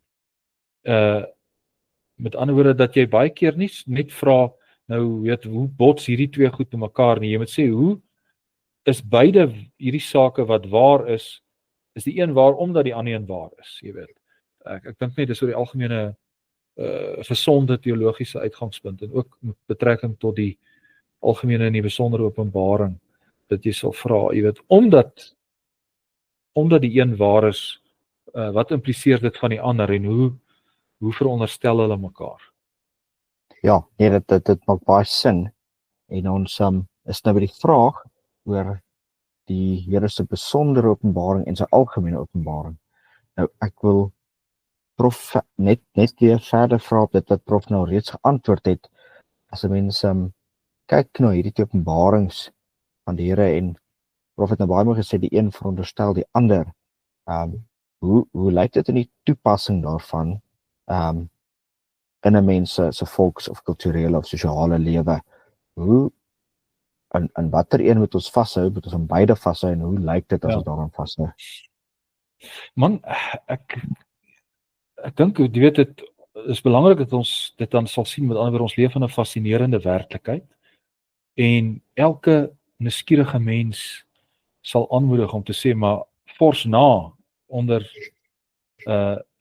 Met ander woorde, dat jy baie keer nie net vra, nou weet, hoe bots hierdie twee goed te mekaar nie. Jy moet sê, hoe is beide hierdie sake wat waar is die een waar omdat die ander een waar is, jy weet. Ek dink net dis oor die algemene gesonde teologiese uitgangspunt, en ook met betrekking tot die algemene en die besondere openbaring, dat jy sal vra, jy weet, omdat die een waar is, wat impliseer dit van die ander, en hoe veronderstel hulle mekaar? Ja, nee, dit maak baie sin. En ons is nou by die vraag oor die Here se besondere openbaring en sy algemene openbaring. Nou, ek wil Prof net weer verder vra op dit wat Prof nou reeds geantwoord het. As 'n mens kyk na hierdie twee openbarings van die Here, en Prof het nou baie mooi gesê, die een veronderstel die ander. Hoe lyk dit in die toepassing daarvan in 'n mens se volks- of kulturele of sosiale lewe? Hoe in watter een moet ons vashou? Moet ons aan beide vashou, en hoe lyk dit as ons daaraan vashou? Man, ek dink, jy weet, dit is belangrik dat ons dit dan sal sien, met ander woorde, ons leef in 'n fascinerende werklikheid, en elke nuuskierige mens sal aanmoedig om te sê, maar fors na onder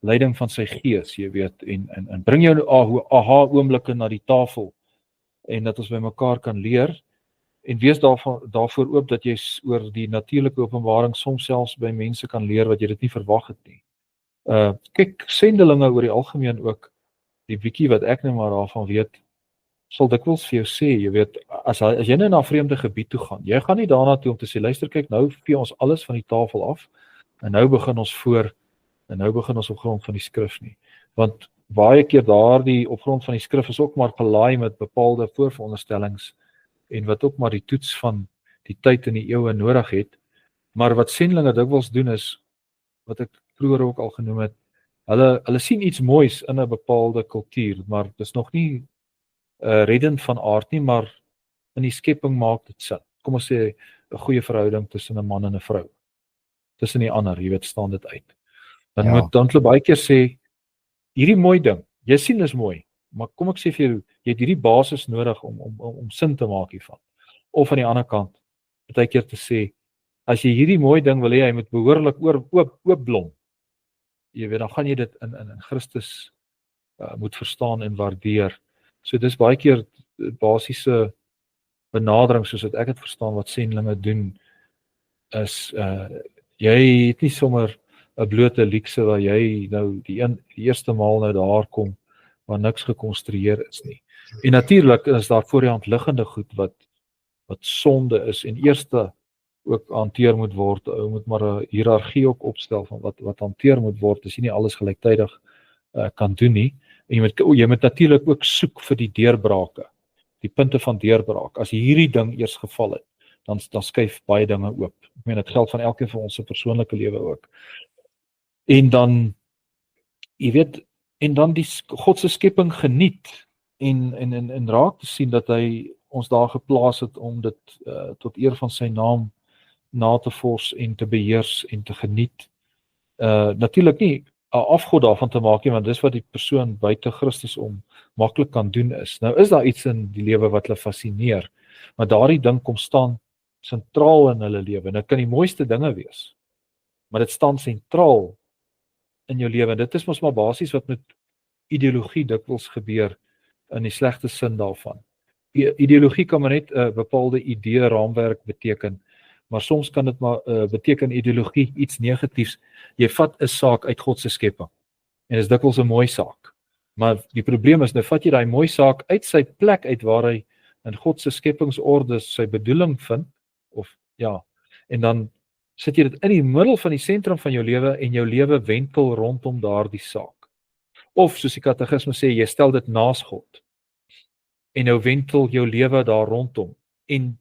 leiding van sy gees, jy weet, en bring jou aha oomblikke na die tafel, en dat ons by mekaar kan leer, en wees daarvoor oop dat jy oor die natuurlike openbaring soms selfs by mense kan leer wat jy dit nie verwag het nie. Kyk, sendelinge oor die algemeen ook, die bietjie wat ek nou maar daarvan weet, sal dikwels vir jou sê, jy weet, as jy nou na 'n vreemde gebied toe gaan, jy gaan nie daarna toe om te sê, luister, kyk, nou vee ons alles van die tafel af, en nou begin ons op grond van die skrif nie. Want baie keer daardie op grond van die skrif is ook maar gelaai met bepaalde voorveronderstellings, en wat ook maar die toets van die tyd en die eeue nodig het. Maar wat sendelinge dikwels doen is, wat ek vroeër ook al genoem het, hulle sien iets moois in 'n bepaalde kultuur, maar dis nog nie reddend van aard nie, maar in die skepping maak dit sin. Kom ons sê, 'n goeie verhouding tussen 'n man en 'n vrou. Tussen die ander, jy weet, staan dit uit. Dan moet hulle baie keer sê, hierdie mooi ding, jy sien is mooi, maar kom ek sê vir jou, jy het hierdie basis nodig om sin te maak hiervan. Of aan die ander kant, baie keer te sê, as jy hierdie mooi ding wil hê, hy moet behoorlik oop blom. Jy weet, dan gaan jy dit in Christus moet verstaan en waardeer. So dis baie keer basiese benadering, soos wat ek het verstaan, wat sendelinge doen, is, jy het nie sommer 'n blote luukse waar jy nou die eerste maal nou daar kom, waar niks gekonstrueer is nie. En natuurlik is daar voor die hand liggende goed wat sonde is, en eerste ook hanteer moet word. Ou moet maar 'n hiërargie ook opstel van wat hanteer moet word, as jy nie alles gelyktydig kan doen nie. En jy moet natuurlik ook soek vir die deurbrake, die punte van deurbraak. As hierdie ding eers geval het, dan skuif baie dinge oop. Ek meen, dit geld van elkeen van ons se persoonlike lewe ook. En dan, jy weet, en dan die God se skepping geniet, en raak te sien dat hy ons daar geplaas het om dit tot eer van sy naam na te vors en te beheers en te geniet. Natuurlik nie 'n afgod daarvan te maak nie, want dis wat die persoon buite Christus om maklik kan doen is. Nou is daar iets in die lewe wat hulle fascineer, maar daardie ding kom staan sentraal in hulle lewe. En dit kan die mooiste dinge wees, maar dit staan sentraal in jou lewe. Dit is mos maar basies wat met ideologie dikwels gebeur in die slegte sin daarvan. Ideologie kan maar net 'n bepaalde idee raamwerk beteken, maar soms kan dit maar beteken ideologie iets negatiefs. Jy vat 'n saak uit God se skepping en is dikwels 'n mooi saak. Maar die probleem is, nou vat jy daai mooi saak uit sy plek uit waar hy in God se skepingsorde sy bedoeling vind, of ja, en dan sit jy dit in die middel van die sentrum van jou lewe en jou lewe wentel rondom daardie saak. Of soos die katekisme sê, jy stel dit naas God. En nou wentel jou lewe daar rondom. En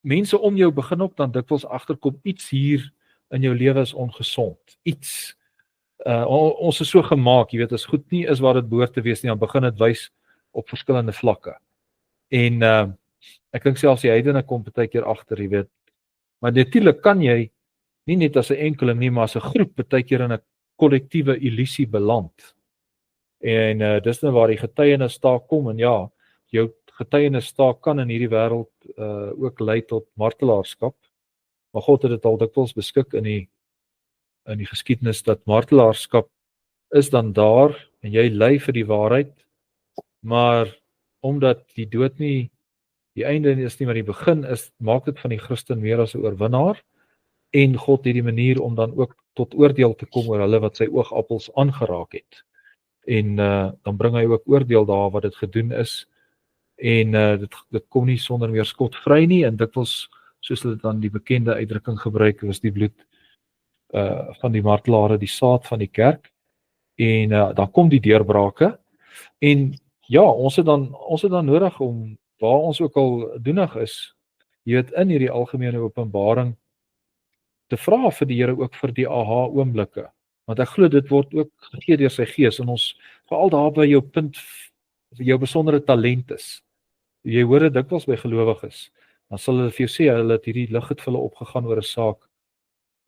mense om jou begin ook dan dikwels agterkom, iets hier in jou lewe is ongesond. Iets. Ons is so gemaak, jy weet, as goed nie is waar dit behoort te wees nie, dan begin dit wys op verskillende vlakke. En ek dink selfs die heidene kom baie keer agter, jy weet. Maar natuurlik kan jy nie net as 'n enkeling nie, maar as 'n groep baie keer in 'n kollektiewe illusie beland. En dis nou waar die getuienistaak kom, en ja, jou getuienistaak kan in hierdie wêreld ook lei tot martelaarskap. Maar God het dit al dikwels beskik in die geskiedenis dat martelaarskap is dan daar en jy ly vir die waarheid, maar omdat die dood nie die einde is nie, maar die begin is, maak dit van die Christen meer as 'n oorwinnaar, en God het die manier om dan ook tot oordeel te kom oor hulle wat sy oogappels aangeraak het. En dan bring hy ook oordeel daar wat dit gedoen is, en dit kom nie sonder meer skotvry nie, en dikwels, soos hulle dan die bekende uitdrukking gebruik, was die bloed van die martelare die saad van die kerk, en dan kom die deurbrake, en ja, ons het dan nodig om, waar ons ook al doenig is, jy weet, in hierdie algemene openbaring, te vra vir die Here ook vir die aha oomblikke, want ek glo dit word ook gegee deur sy gees, en ons, veral daar by jou punt, jou besondere talent is, jy hoor dit dikwels by gelowiges, dan sal hulle vir jou sê, hulle het hierdie lig het vir hulle opgegaan oor 'n saak,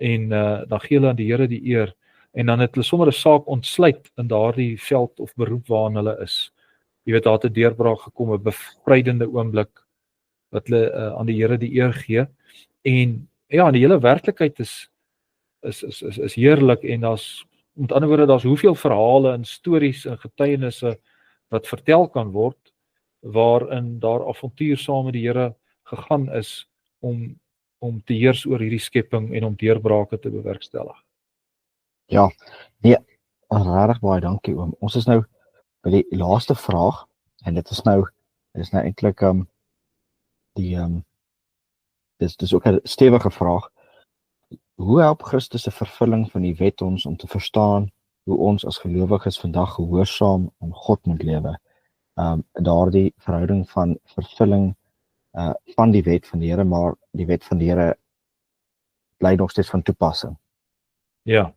en dan gee hulle aan die Here die eer, en dan het hulle sommer 'n saak ontsluit in daardie veld of beroep waarin hulle is. Jy weet, daar het 'n deurbraak gekom, 'n bevrydende oomblik, wat hulle aan die Here die eer gee, en ja, die hele werklikheid is heerlik, en met ander woorde, daar's hoeveel verhale en stories en getuienisse wat vertel kan word, waarin daar avontuur saam met die Here gegaan is om te heers oor hierdie skepping en om deurbrake te bewerkstellig. Ja, nee, regtig baie dankie oom. Ons is nou by die laaste vraag, en dit is nou eintlik dis ook 'n stewige vraag. Hoe help Christus se vervulling van die wet ons om te verstaan hoe ons as gelowiges vandag gehoorsaam aan God moet lewe? Daardie verhouding van vervulling van die wet van die Here, maar die wet van die Here bly nog steeds van toepassing. Ja.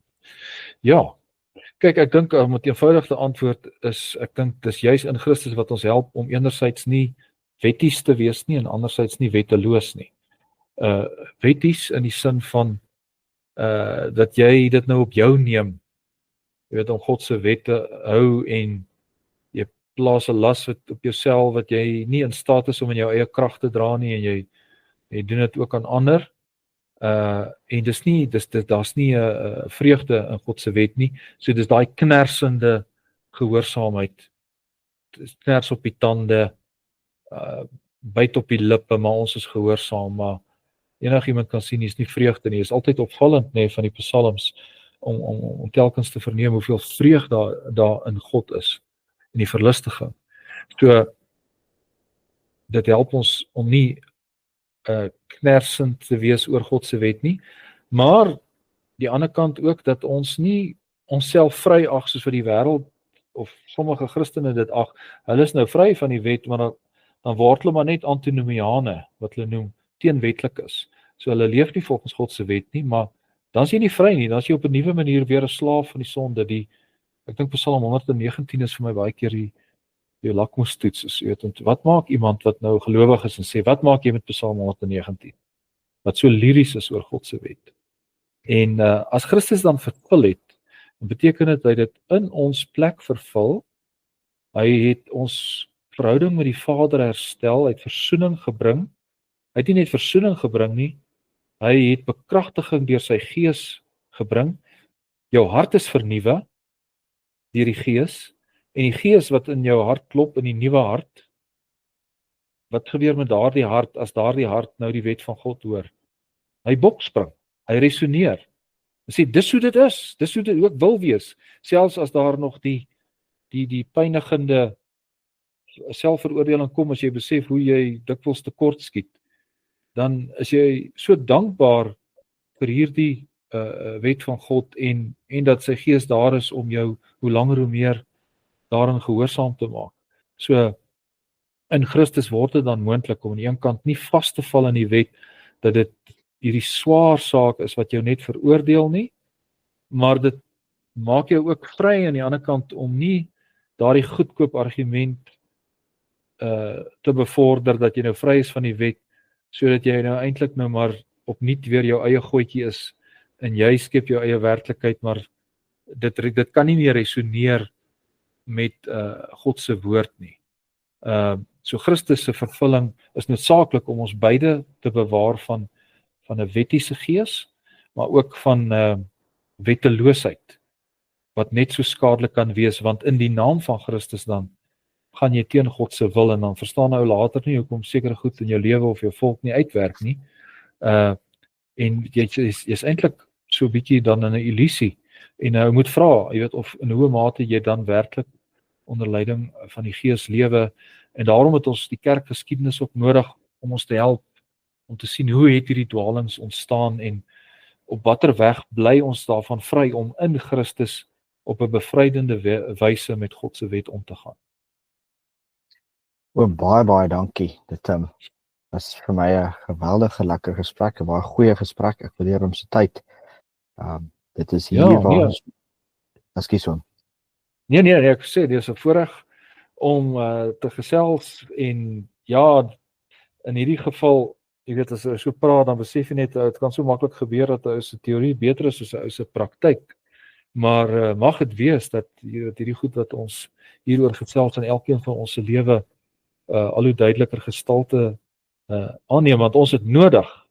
Kyk, ek dink om 'n eenvoudige antwoord is, ek dink dis juis in Christus wat ons help om enerzijds nie wetties te wees nie, en anderzijds nie wetteloos nie. Wetties in die sin van dat jy dit nou op jou neem, jy weet, om God se wette hou, en jy plaas 'n las op jouself wat jy nie in staat is om in jou eie krag te dra nie, en jy doen dit ook aan ander, en daar's nie 'n vreugde in God se wet nie, so dis daai knersende gehoorsaamheid, kners op die tande, byt op die lippe, maar ons is gehoorsaam, maar enigiemand kan sien, is nie vreugde nie, is altyd opvallend, nee, van die psalms, om telkens te verneem hoeveel vreugde daar in God is, in die verlustiging. So, dit help ons om nie knersend te wees oor God se wet nie, maar die ander kant ook, dat ons nie onsself vry ag, soos vir die wêreld, of sommige Christene dit ag, hulle is nou vry van die wet, maar dan word hulle maar net antinomiane, wat hulle noem, teenwetlik is. So hulle leef nie volgens God se wet nie, maar dan is jy nie vry nie, dan is jy op 'n nuwe manier weer 'n slaaf van die sonde. Ek dink Psalm 119 is vir my baie keer die lakmoestoets is, weet, wat maak iemand wat nou gelowig is en sê, wat maak jy met Psalm 119? Wat so liries is oor God se wet. En as Christus dan vervul het, dan beteken dit hy dit in ons plek vervul. Hy het ons verhouding met die Vader herstel, hy het versoening gebring, Hy het nie net versoening gebring nie, hy het bekragtiging deur sy gees gebring. Jou hart is vernuwe deur die gees, en die gees wat in jou hart klop, in die nuwe hart, wat gebeur met daardie hart, as daardie hart nou die wet van God hoor? Hy bokspring, hy resoneer. Hy sê, dis hoe dit is, dis hoe dit ook wil wees, selfs as daar nog die pynigende selfveroordeling kom, as jy besef hoe jy dikwels tekort skiet, dan is jy so dankbaar vir hierdie wet van God en dat sy gees daar is om jou hoe langer hoe meer daarin gehoorsaam te maak. So in Christus word dit dan moontlik om aan die een kant nie vas te val in die wet dat dit hierdie swaar saak is wat jou net veroordeel nie, maar dit maak jou ook vry aan die ander kant om nie daardie goedkoop argument te bevorder dat jy nou vry is van die wet, sodat jy nou eintlik nou maar opnuut weer jou eie gootjie is en jy skep jou eie werklikheid, maar dit kan nie meer resoneer met God se woord nie. So Christus se vervulling is noodsaaklik om ons beide te bewaar van 'n wettiese gees, maar ook van wetteloosheid, wat net so skadelik kan wees, want in die naam van Christus dan gaan jy teen God se wil, en dan verstaan nou later nie hoekom sekere goed in jou lewe of jou volk nie uitwerk nie. En jy's eintlik so 'n bietjie dan in 'n illusie, en jy moet vra, jy weet, of in hoe mate jy dan werklik onder leiding van die Gees lewe, en daarom het ons die kerkgeskiedenis ook nodig om ons te help, om te sien hoe het hierdie dwalings ontstaan, en op watter weg bly ons daarvan vry om in Christus op 'n bevrydende wyse met God se wet om te gaan. Baie dankie. Dit was vir my 'n geweldige lekker gesprek, 'n baie goeie gesprek. Ek waardeer hom se tyd. Dit is hier waar ons ekskuus hom. Nee, ek sê dis 'n voorreg om te gesels, en ja, in hierdie geval, jy weet, as jy so praat, dan besef jy net, dit kan so maklik gebeur dat 'n ou se teorie beter is as 'n ou se praktyk. Maar mag dit wees dat hierdie goed wat ons hieroor gesels in elkeen van ons se lewe al hoe duideliker gestalte aanneem, want ons het nodig,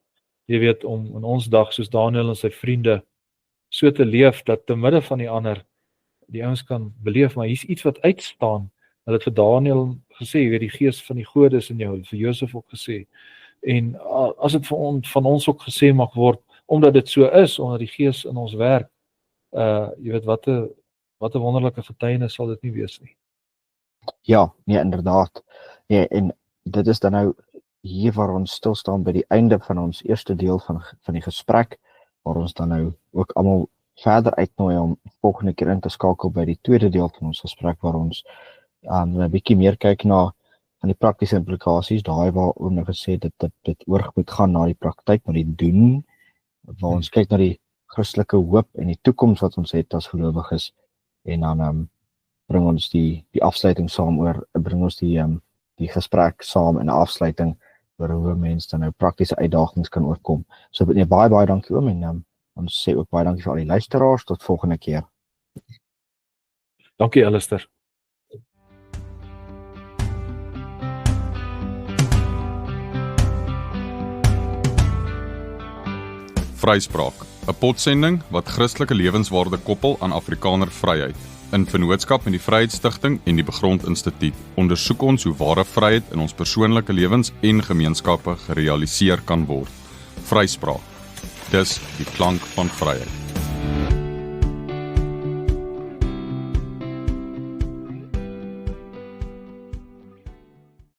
jy weet, om in ons dag soos Daniel en sy vriende so te leef dat te midde van die ander die ouens kan beleef, maar hier's iets wat uitstaan. Hulle het vir Daniel gesê, jy weet, die gees van die gode is in jou, vir Josef ook gesê. En as dit van ons ook gesê mag word, omdat dit so is, omdat die gees in ons werk, jy weet, wat 'n wonderlike getuienis sal dit nie wees nie. Ja, nee, inderdaad. Nee, en dit is dan nou hier waar ons stil staan by die einde van ons eerste deel van die gesprek, waar ons dan nou ook almal verder uitnooi om volgende keer in te skakel by die tweede deel van ons gesprek, waar ons 'n bietjie meer kyk na van die praktiese implikasies, daai waar ons nou gesê dit oor moet gaan na die praktyk, na die doen, waar ons kyk na die Christelike hoop en die toekoms wat ons het as gelowiges, en dan bring ons die afsluiting saam oor, bring ons die gesprek saam in 'n afsluiting oor hoe mense dan nou praktiese uitdagings kan oorkom. So nee, baie dankie oom, en ons sê ook baie dankie vir al die luisteraars, tot volgende keer. Dankie Alistair. Vryspraak, 'n potsending wat Christelike lewenswaarde koppel aan Afrikaner vryheid. In vennootskap met die Vryheidsstigting en die Begrond Instituut ondersoek ons hoe ware vryheid in ons persoonlike lewens en gemeenskappe gerealiseer kan word. Vryspraak, dis die klank van vryheid.